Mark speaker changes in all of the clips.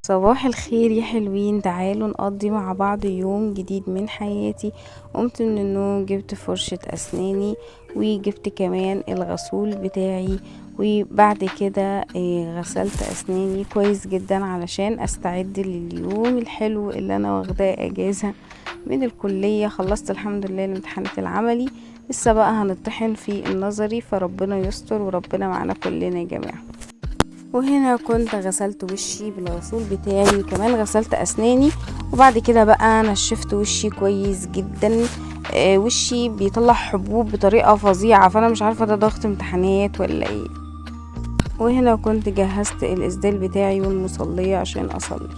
Speaker 1: صباح الخير يا حلوين، تعالوا نقضي مع بعض يوم جديد من حياتي. قمت من النوم، جبت فرشة اسناني وجبت كمان الغسول بتاعي، وبعد كده غسلت اسناني كويس جدا علشان استعد لليوم الحلو اللي انا واخداه اجازة من الكلية. خلصت الحمد لله الامتحانات العملي، لسه بقى هنطحن في النظري، فربنا يستر وربنا معنا كلنا يا جماعة. وهنا كنت غسلت وشي بالغسول بتاعي، وكمان غسلت اسناني، وبعد كده بقى نشفت وشي كويس جدا. وشي بيطلع حبوب بطريقة فظيعة، فانا مش عارفة ده ضغط امتحانات ولا ايه. وهنا كنت جهزت الاسدال بتاعي والمصلية عشان اصلي.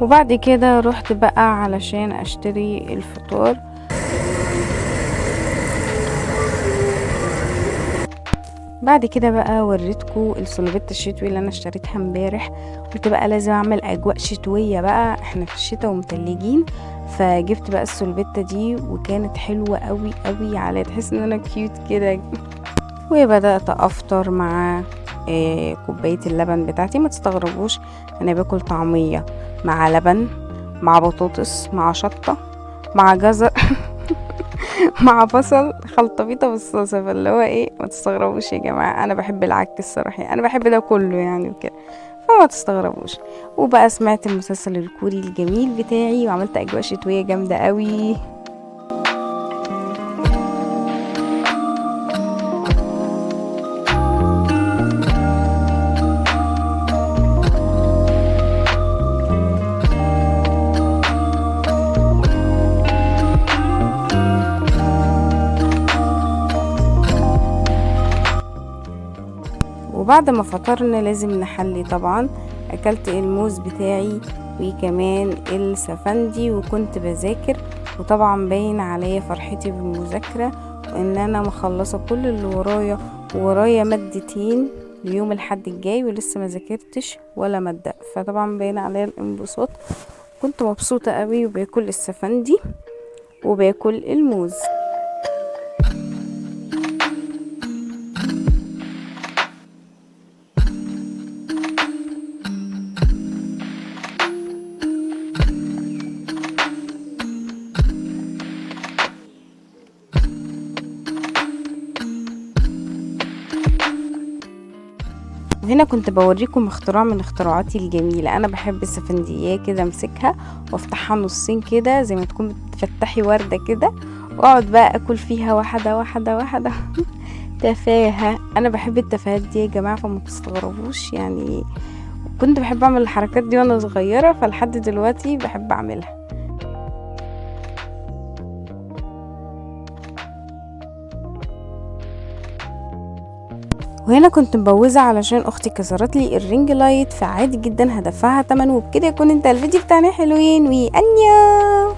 Speaker 1: وبعد كده رحت بقى علشان اشتري الفطار. بعد كده بقى وريتكم السلوبيتا الشتوي اللي انا اشتريتها امبارح. قلت بقى لازم اعمل اجواء شتويه، بقى احنا في الشتاء ومتلجين، فجبت بقى السلوبيتا دي وكانت حلوه قوي قوي، على تحس ان انا كيوت كده. وبدات افطر مع كوبايه اللبن بتاعتي. ما تستغربوش، انا باكل طعميه مع لبن مع بطاطس مع شطه مع جزر مع بصل، خلطة بيضة بالصلصة. فاللي هو ايه، ما تستغربوش يا جماعة، انا بحب العك الصراحة، يعني انا بحب ده كله يعني وكده، فما تستغربوش. وبقى سمعت المسلسل الكوري الجميل بتاعي، وعملت اجواء شتوية جامدة قوي. وبعد ما فطرنا لازم نحلي طبعا. اكلت الموز بتاعي وكمان السفندي، وكنت بذاكر، وطبعا باين عليا فرحتي بالمذاكرة، وان انا مخلصة كل اللي ورايا مادتين ليوم الحد الجاي، ولسه ما ذاكرتش ولا مادة، فطبعا باين عليا الانبساط. كنت مبسوطة قوي، وباكل السفندي وباكل الموز. وهنا كنت بوريكم اختراع من اختراعاتي الجميلة. انا بحب السفندية كده امسكها وافتحها نصين كده زي ما تكون بتفتحي وردة كده، واقعد بقى اكل فيها واحدة واحدة واحدة. تفاهة، انا بحب التفاهات دي يا جماعة، فما تستغربوش يعني. كنت بحب اعمل الحركات دي وانا صغيرة، فلحد دلوقتي بحب اعملها. وهنا كنت مبوزة علشان اختي كسرت لي الرينج لايت، فعادي جدا هدفعها تمن. وبكده يكون انتهى الفيديو بتاعنا حلوين، وانيو.